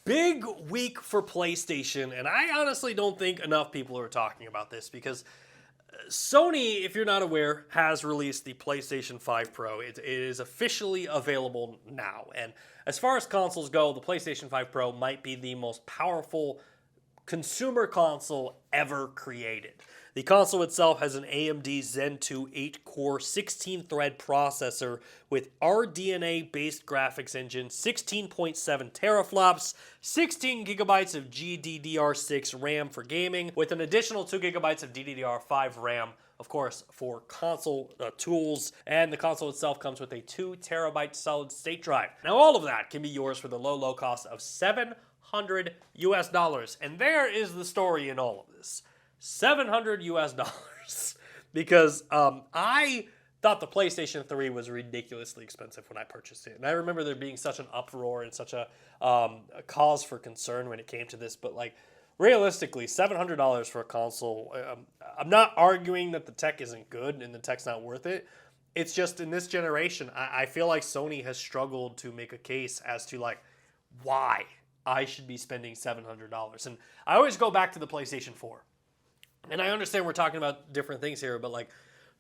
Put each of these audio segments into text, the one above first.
Big week for PlayStation, and I honestly don't think enough people are talking about this because Sony, if you're not aware, has released the PlayStation 5 Pro. It is officially available now, and as far as consoles go, the PlayStation 5 Pro might be the most powerful consumer console ever created. The console itself has an AMD Zen 2 8-core 16-thread processor with RDNA-based graphics engine, 16.7 teraflops, 16 gigabytes of GDDR6 RAM for gaming, with an additional 2 gigabytes of DDR5 RAM, of course, for console tools, and the console itself comes with a 2 terabyte solid-state drive. Now, all of that can be yours for the low cost of $700 US, and there is the story in all of this. $700 US, because I thought the PlayStation 3 was ridiculously expensive when I purchased it, and I remember there being such an uproar and such a cause for concern when it came to this. But like, realistically, $700 for a console. I'm not arguing that the tech isn't good and the tech's not worth it. It's just in this generation, I feel like Sony has struggled to make a case as to like why I should be spending $700. And I always go back to the PlayStation 4. And I understand we're talking about different things here, but like,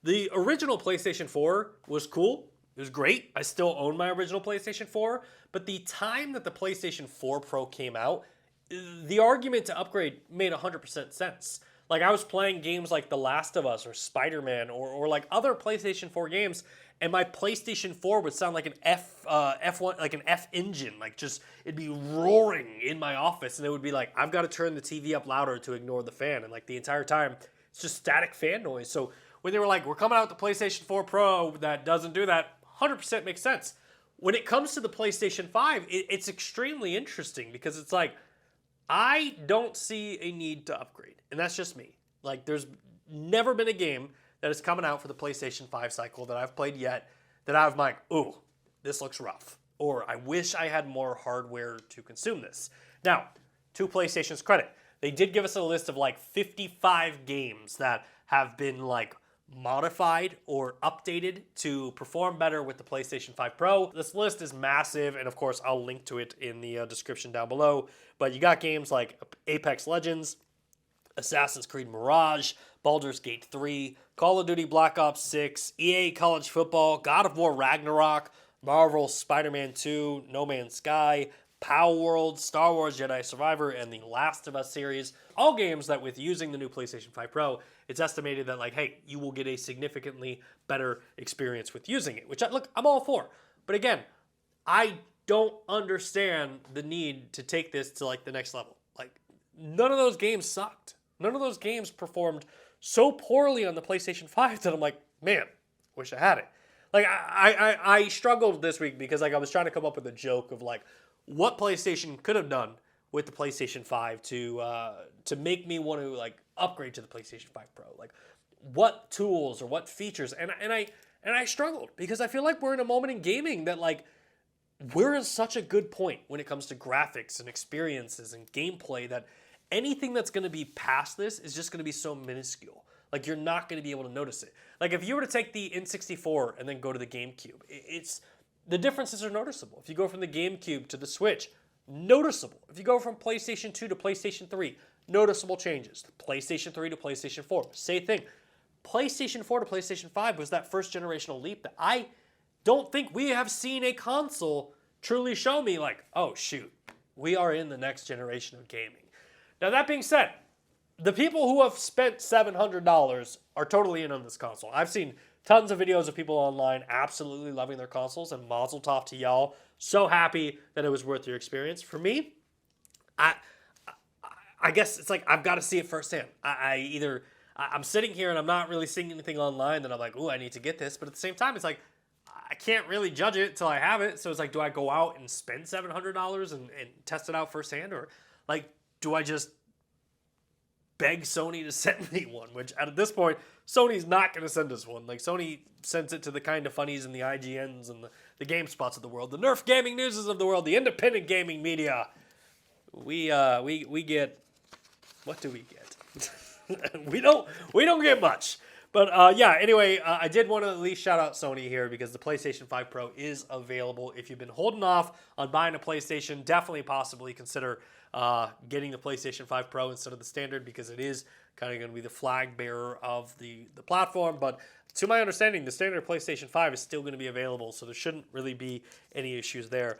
the original PlayStation 4 was cool. It was great. I still own my original PlayStation 4. But the time that the PlayStation 4 Pro came out, the argument to upgrade made 100% sense. Like, I was playing games like The Last of Us or Spider-Man or like other PlayStation 4 games, and my PlayStation 4 would sound like an F1, like an F engine. Like, just, it'd be roaring in my office, and it would be like, I've got to turn the TV up louder to ignore the fan. And like, the entire time, it's just static fan noise. So when they were like, we're coming out with the PlayStation 4 Pro that doesn't do that, 100% makes sense. When it comes to the PlayStation 5, it's extremely interesting because it's like, I don't see a need to upgrade. And that's just me. Like, there's never been a game that is coming out for the PlayStation 5 cycle that I've played yet that I'm like, ooh, this looks rough. Or I wish I had more hardware to consume this. Now, to PlayStation's credit, they did give us a list of like 55 games that have been like modified or updated to perform better with the PlayStation 5 Pro. This list is massive, and of course, I'll link to it in the description down below. But you got games like Apex Legends, Assassin's Creed Mirage, Baldur's Gate 3, Call of Duty Black Ops 6, EA College Football, God of War Ragnarok, Marvel Spider-Man 2, No Man's Sky, Power World, Star Wars Jedi Survivor, and the Last of Us series. All games that with using the new PlayStation 5 Pro, it's estimated that like, hey, you will get a significantly better experience with using it, which look, I'm all for. But again, I don't understand the need to take this to like the next level. Like, none of those games sucked. None of those games performed so poorly on the PlayStation 5 that I'm like, man, wish I had it. Like, I struggled this week because like I was trying to come up with a joke of like what PlayStation could have done with the PlayStation 5 to make me want to like upgrade to the PlayStation 5 Pro. Like, what tools or what features? And I struggled because I feel like we're in a moment in gaming that like we're at such a good point when it comes to graphics and experiences and gameplay that anything that's going to be past this is just going to be so minuscule. Like, you're not going to be able to notice it. Like, if you were to take the N64 and then go to the GameCube, the differences are noticeable. If you go from the GameCube to the Switch, noticeable. If you go from PlayStation 2 to PlayStation 3, noticeable changes. PlayStation 3 to PlayStation 4, same thing. PlayStation 4 to PlayStation 5 was that first generational leap that I don't think we have seen a console truly show me like, oh shoot, we are in the next generation of gaming. Now, that being said, the people who have spent $700 are totally in on this console. I've seen tons of videos of people online absolutely loving their consoles, and mazel tov to y'all. So happy that it was worth your experience. For me, I guess it's like I've got to see it firsthand. I'm sitting here and I'm not really seeing anything online that I'm like, ooh, I need to get this. But at the same time, it's like I can't really judge it till I have it. So it's like, do I go out and spend $700 and test it out firsthand? Or like, do I just beg Sony to send me one? Which at this point, Sony's not going to send us one. Like, Sony sends it to the Kind of Funnies and the IGNs and the GameSpots of the world, the Nerf Gaming Newses of the world, the independent gaming media. We get, what do we get? we don't get much. But yeah, anyway, I did want to at least shout out Sony here because the PlayStation 5 Pro is available. If you've been holding off on buying a PlayStation, definitely possibly consider getting the PlayStation 5 Pro instead of the standard because it is kind of going to be the flag bearer of the platform. But to my understanding, the standard PlayStation 5 is still going to be available, so there shouldn't really be any issues there.